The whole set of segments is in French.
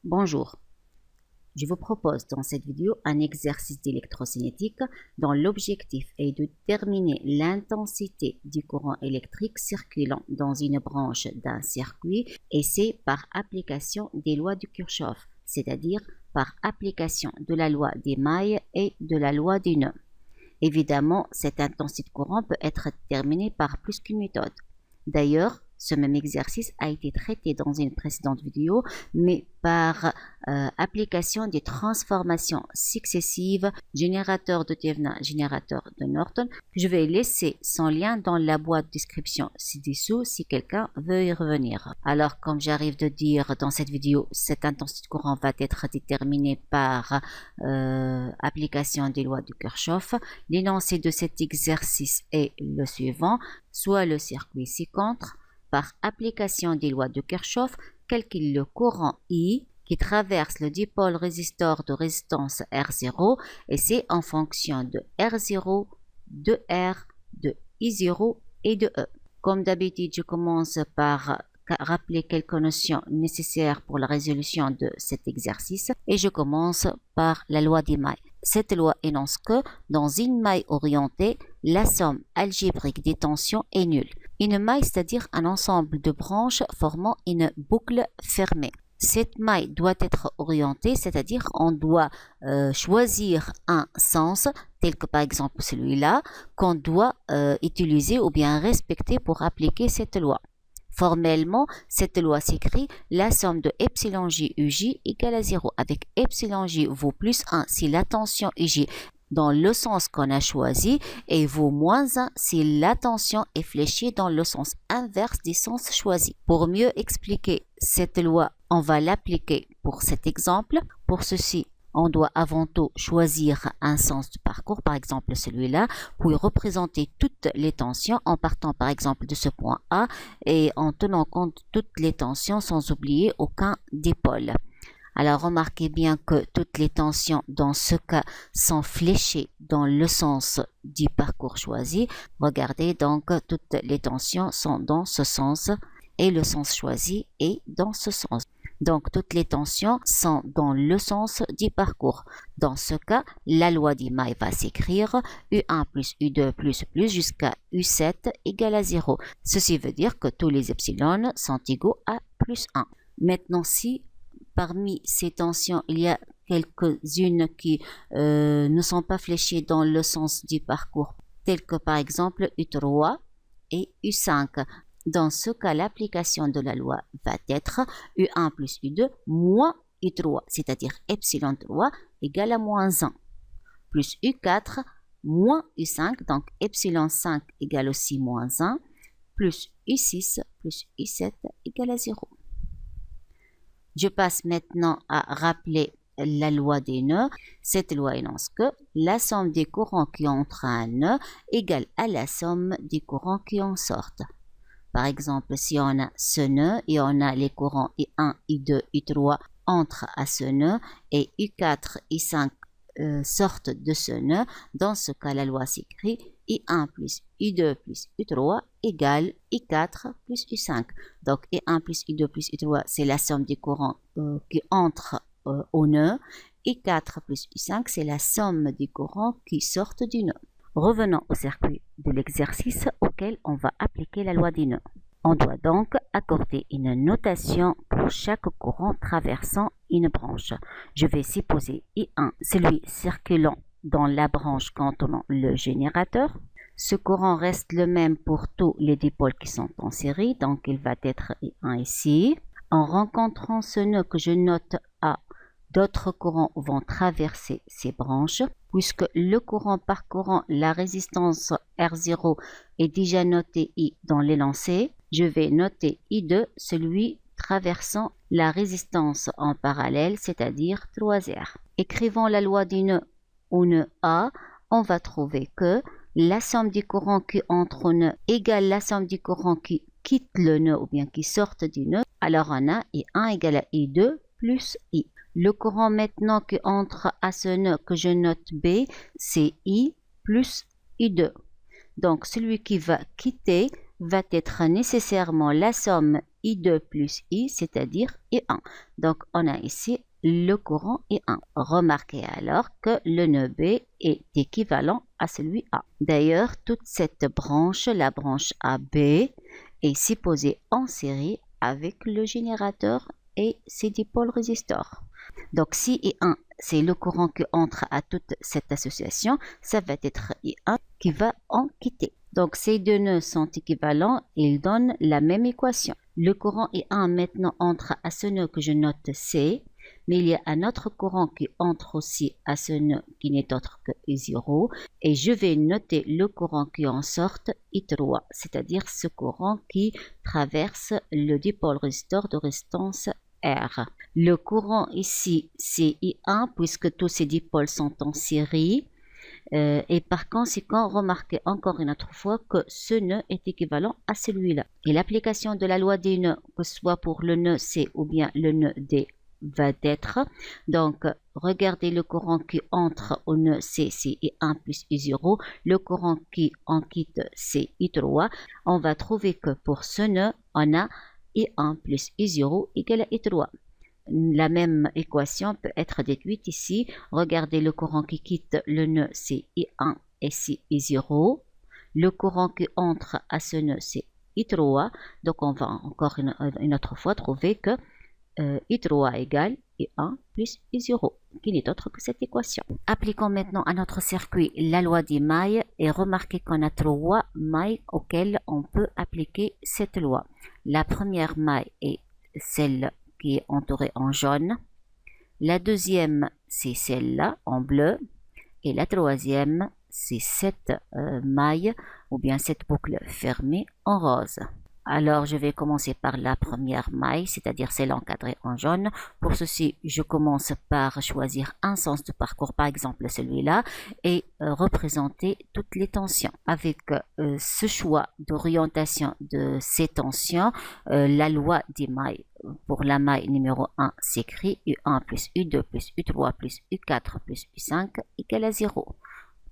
Bonjour, je vous propose dans cette vidéo un exercice d'électrocinétique dont l'objectif est de déterminer l'intensité du courant électrique circulant dans une branche d'un circuit et c'est par application des lois de Kirchhoff, c'est-à-dire par application de la loi des mailles et de la loi des nœuds. Évidemment, cette intensité de courant peut être déterminée par plus qu'une méthode. D'ailleurs, ce même exercice a été traité dans une précédente vidéo, mais par application des transformations successives, générateur de Thevenin, générateur de Norton. Je vais laisser son lien dans la boîte de description ci-dessous si quelqu'un veut y revenir. Alors, comme j'arrive de dire dans cette vidéo, cette intensité de courant va être déterminée par application des lois de Kirchhoff. L'énoncé de cet exercice est le suivant, soit le circuit ci-contre, par application des lois de Kirchhoff, calcule le courant I qui traverse le dipôle résistor de résistance R0 et c'est en fonction de R0, de R, de I0 et de E. Comme d'habitude, je commence par rappeler quelques notions nécessaires pour la résolution de cet exercice et je commence par la loi des mailles. Cette loi énonce que dans une maille orientée, la somme algébrique des tensions est nulle. Une maille, c'est-à-dire un ensemble de branches formant une boucle fermée. Cette maille doit être orientée, c'est-à-dire on doit choisir un sens, tel que par exemple celui-là, qu'on doit utiliser ou bien respecter pour appliquer cette loi. Formellement, cette loi s'écrit la somme de epsilon j uj égale à 0, avec epsilon j vaut plus 1 si la tension uj dans le sens qu'on a choisi et vaut moins 1 si la tension est fléchie dans le sens inverse du sens choisi. Pour mieux expliquer cette loi, on va l'appliquer pour cet exemple. Pour ceci, on doit avant tout choisir un sens de parcours, par exemple celui-là, puis représenter toutes les tensions en partant par exemple de ce point A et en tenant compte de toutes les tensions sans oublier aucun dipôle. Alors remarquez bien que toutes les tensions dans ce cas sont fléchées dans le sens du parcours choisi. Regardez donc, toutes les tensions sont dans ce sens et le sens choisi est dans ce sens. Donc toutes les tensions sont dans le sens du parcours. Dans ce cas, la loi des mailles va s'écrire U1 plus U2 plus jusqu'à U7 égale à 0. Ceci veut dire que tous les epsilon sont égaux à plus 1. Maintenant, si parmi ces tensions, il y a quelques-unes qui ne sont pas fléchées dans le sens du parcours, telles que par exemple U3 et U5. Dans ce cas, l'application de la loi va être U1 plus U2 moins U3, c'est-à-dire epsilon 3 égale à moins 1, plus U4 moins U5, donc epsilon 5 égale aussi moins 1, plus U6 plus U7 égale à 0. Je passe maintenant à rappeler la loi des nœuds. Cette loi énonce que la somme des courants qui entrent à un nœud égale à la somme des courants qui en sortent. Par exemple, si on a ce nœud et on a les courants I1, I2, I3 entrent à ce nœud et I4, I5 sortent de ce nœud, dans ce cas, la loi s'écrit I1 plus I2 plus I3 égale I4 plus I5. Donc, I1 plus I2 plus I3, c'est la somme des courants qui entrent au nœud. I4 plus I5, c'est la somme des courants qui sortent du nœud. Revenons au circuit de l'exercice auquel on va appliquer la loi des nœuds. On doit donc accorder une notation pour chaque courant traversant une branche. Je vais supposer I1, celui circulant dans la branche contenant le générateur. Ce courant reste le même pour tous les dipôles qui sont en série, donc il va être I1 ici. En rencontrant ce nœud que je note A, d'autres courants vont traverser ces branches. Puisque le courant parcourant la résistance R0 est déjà noté I dans l'énoncé, je vais noter I2, celui traversant la résistance en parallèle, c'est-à-dire 3R. Écrivant la loi du nœud au nœud A, on va trouver que la somme des courants qui entrent au nœud égale la somme des courants qui quittent le nœud ou bien qui sortent du nœud. Alors on a I1 égale à I2 plus I. Le courant maintenant qui entre à ce nœud que je note B, c'est I plus I2. Donc celui qui va quitter va être nécessairement la somme I2 plus I, c'est-à-dire I1. Donc, on a ici le courant I1. Remarquez alors que le nœud B est équivalent à celui A. D'ailleurs, toute cette branche, la branche AB, est supposée en série avec le générateur et ses dipôles résistors. Donc, si I1, c'est le courant qui entre à toute cette association, ça va être I1 qui va en quitter. Donc, ces deux nœuds sont équivalents et ils donnent la même équation. Le courant I1 maintenant entre à ce nœud que je note C, mais il y a un autre courant qui entre aussi à ce nœud qui n'est autre que I0, et je vais noter le courant qui en sort I3, c'est-à-dire ce courant qui traverse le dipôle résisteur de résistance R. Le courant ici, c'est I1 puisque tous ces dipoles sont en série. Et par conséquent, remarquez encore une autre fois que ce nœud est équivalent à celui-là. Et l'application de la loi des nœuds, que ce soit pour le nœud C ou bien le nœud D, va être, donc regardez le courant qui entre au nœud C, c'est I1 plus I0, le courant qui en quitte, c'est I3. On va trouver que pour ce nœud, on a I1 plus I0 égale à I3. La même équation peut être déduite ici. Regardez le courant qui quitte le nœud, c'est I1 et c'est I0. Le courant qui entre à ce nœud, c'est I3. Donc, on va encore une autre fois trouver que I3 égale I1 plus I0, qui n'est autre que cette équation. Appliquons maintenant à notre circuit la loi des mailles et remarquez qu'on a trois mailles auxquelles on peut appliquer cette loi. La première maille est celle qui est entourée en jaune. La deuxième, c'est celle-là en bleu. Et la troisième, c'est cette maille ou bien cette boucle fermée en rose. Alors, je vais commencer par la première maille, c'est-à-dire celle encadrée en jaune. Pour ceci, je commence par choisir un sens de parcours, par exemple celui-là, et représenter toutes les tensions. Avec ce choix d'orientation de ces tensions, la loi des mailles, pour la maille numéro 1, s'écrit U1 plus U2 plus U3 plus U4 plus U5 égale à 0.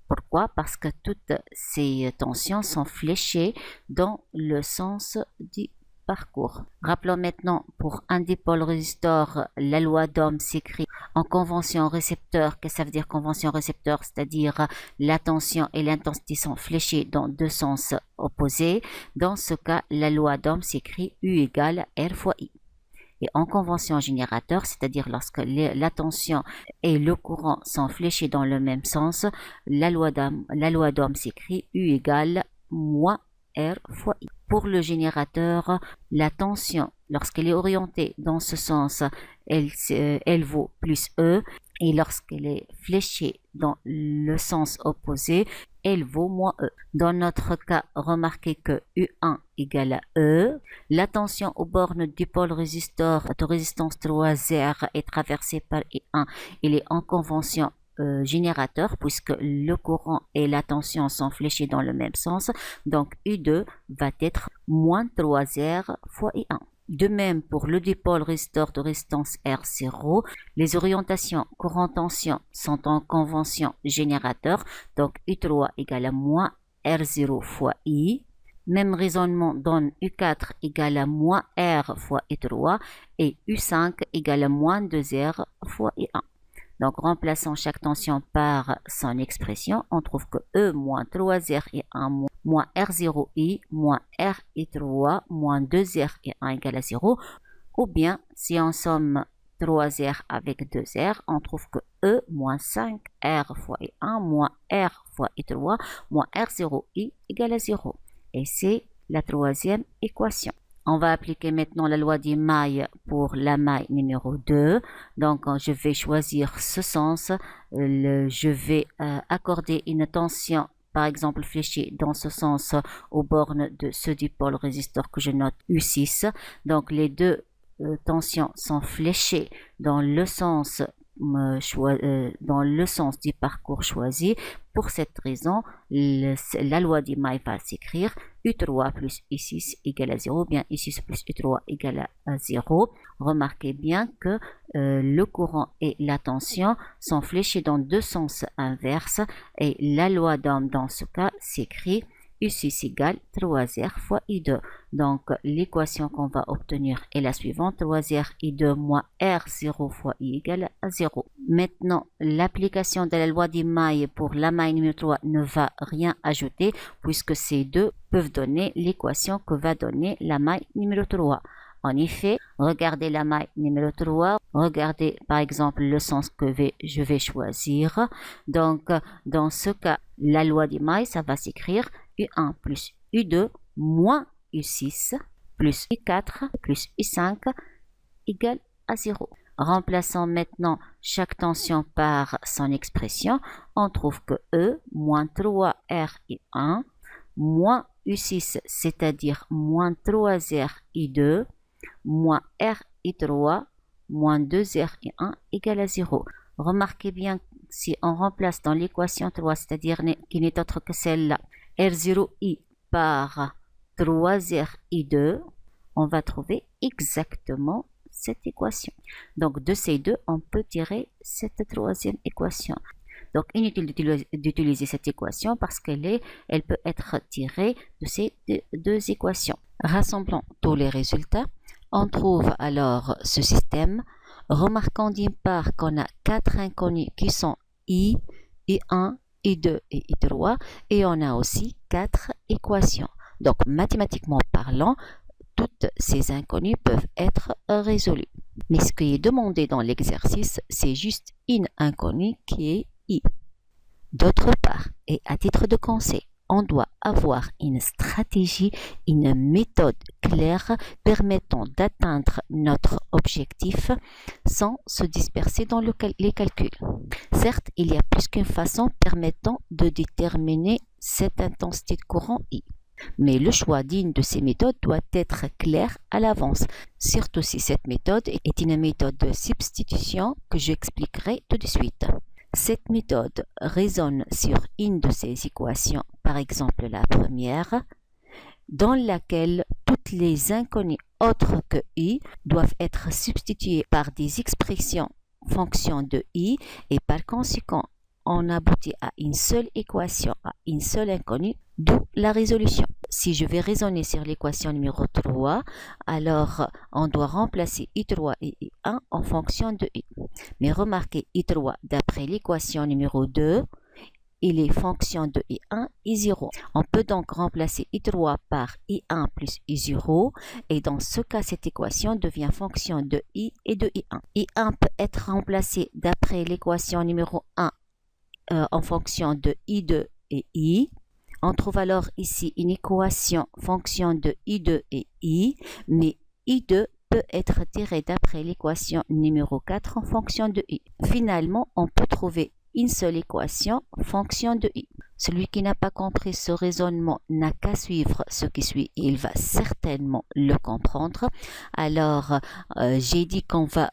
Pourquoi? Parce que toutes ces tensions sont fléchées dans le sens du parcours. Rappelons maintenant pour un dipôle résistor, la loi d'Ohm s'écrit en convention récepteur. Qu'est-ce que ça veut dire convention récepteur? C'est-à-dire la tension et l'intensité sont fléchées dans deux sens opposés. Dans ce cas, la loi d'Ohm s'écrit U égale R fois I. Et en convention générateur, c'est-à-dire lorsque la tension et le courant sont fléchés dans le même sens, la loi d'Ohm s'écrit U égale moins R fois I. Pour le générateur, la tension, lorsqu'elle est orientée dans ce sens, elle vaut plus E. Et lorsqu'elle est fléchée dans le sens opposé, elle vaut moins E. Dans notre cas, remarquez que U1 égale à E. La tension aux bornes du pôle résistor de résistance 3R est traversée par I1. Il est en convention générateur puisque le courant et la tension sont fléchés dans le même sens. Donc U2 va être moins 3R fois I1. De même, pour le dipôle résistor de résistance R0, les orientations courant-tension sont en convention générateur, donc U3 égale à moins R0 fois I. Même raisonnement donne U4 égale à moins R fois I3 et U5 égale à moins 2R fois I1. Donc, remplaçant chaque tension par son expression, on trouve que E moins 3R et 1 moins R0I moins RI3 moins 2R et 1 égale à 0. Ou bien, si on somme 3R avec 2R, on trouve que E moins 5R fois I1 moins R fois I3 moins R0I égale à 0. Et c'est la troisième équation. On va appliquer maintenant la loi des mailles pour la maille numéro 2. Donc, je vais choisir ce sens. Je vais accorder une tension, par exemple fléchée dans ce sens aux bornes de ce dipôle résistor que je note U6. Donc, les deux tensions sont fléchées dans le sens du parcours choisi. Pour cette raison, la loi des mailles va s'écrire U3 plus U6 égale à 0, bien U6 plus U3 égale à 0. Remarquez bien que le courant et la tension sont fléchés dans deux sens inverses et la loi d'Ohm dans ce cas s'écrit U6 égale 3R fois I2. Donc, l'équation qu'on va obtenir est la suivante. 3R I2 moins R0 fois I égale à 0. Maintenant, l'application de la loi d'Emaille pour la maille numéro 3 ne va rien ajouter puisque ces deux peuvent donner l'équation que va donner la maille numéro 3. En effet, regardez la maille numéro 3, regardez par exemple le sens que je vais choisir. Donc, dans ce cas, la loi d'Emaille, ça va s'écrire U1 plus U2 moins U6 plus U4 plus U5 égale à 0. Remplaçons maintenant chaque tension par son expression. On trouve que E moins 3R I1 moins U6, c'est-à-dire moins 3R I2 moins R I3 moins 2R I1 égale à 0. Remarquez bien, si on remplace dans l'équation 3, c'est-à-dire qui n'est autre que celle-là, R0I par 3R I2, on va trouver exactement cette équation. Donc, de ces deux, on peut tirer cette troisième équation. Donc, inutile d'utiliser cette équation parce elle peut être tirée de ces deux équations. Rassemblons tous les résultats. On trouve alors ce système. Remarquons d'une part qu'on a 4 inconnus qui sont I, I1, I2 et I3 et on a aussi 4 équations. Donc, mathématiquement parlant, toutes ces inconnues peuvent être résolues. Mais ce qui est demandé dans l'exercice, c'est juste une inconnue qui est I. D'autre part, et à titre de conseil, on doit avoir une stratégie, une méthode claire permettant d'atteindre notre objectif sans se disperser dans les calculs. Certes, il y a plus qu'une façon permettant de déterminer cette intensité de courant I. Mais le choix d'une de ces méthodes doit être clair à l'avance, surtout si cette méthode est une méthode de substitution que j'expliquerai tout de suite. Cette méthode raisonne sur une de ces équations, par exemple la première, dans laquelle toutes les inconnues autres que I doivent être substituées par des expressions fonction de I et par conséquent, on aboutit à une seule équation, à une seule inconnue, d'où la résolution. Si je vais raisonner sur l'équation numéro 3, alors on doit remplacer I3 et I1 en fonction de I. Mais remarquez, I3, d'après l'équation numéro 2, il est fonction de I1 et 0. On peut donc remplacer I3 par I1 plus I0 et dans ce cas, cette équation devient fonction de I et de I1. I1 peut être remplacé d'après l'équation numéro 1 en fonction de I2 et I. On trouve alors ici une équation fonction de I2 et I, mais I2 peut être tiré d'après l'équation numéro 4 en fonction de I. Finalement, on peut trouver une seule équation fonction de I. Celui qui n'a pas compris ce raisonnement n'a qu'à suivre ce qui suit et il va certainement le comprendre. Alors, j'ai dit qu'on va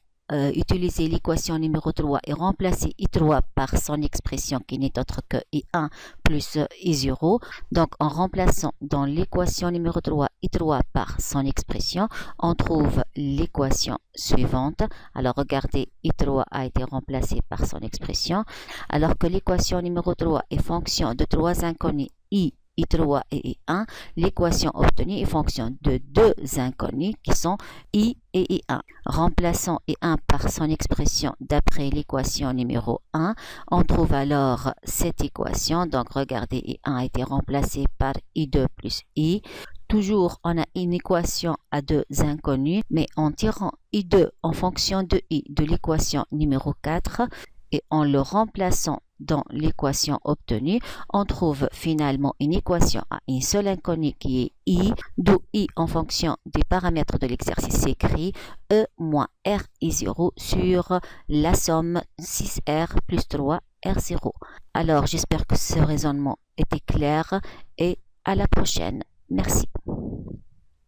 utiliser l'équation numéro 3 et remplacer I3 par son expression qui n'est autre que I1 plus I0. Donc, en remplaçant dans l'équation numéro 3 I3 par son expression, on trouve l'équation suivante. Alors, regardez, I3 a été remplacé par son expression, alors que l'équation numéro 3 est fonction de trois inconnus I, I3 et I1, l'équation obtenue est fonction de deux inconnus qui sont I et I1. Remplaçant I1 par son expression d'après l'équation numéro 1, on trouve alors cette équation. Donc regardez, I1 a été remplacé par I2 plus I. Toujours, on a une équation à deux inconnus, mais en tirant I2 en fonction de I de l'équation numéro 4 et en le remplaçant dans l'équation obtenue, on trouve finalement une équation à une seule inconnue qui est I, d'où I en fonction des paramètres de l'exercice s'écrit E moins R I0 sur la somme 6R plus 3 R0. Alors j'espère que ce raisonnement était clair et à la prochaine. Merci.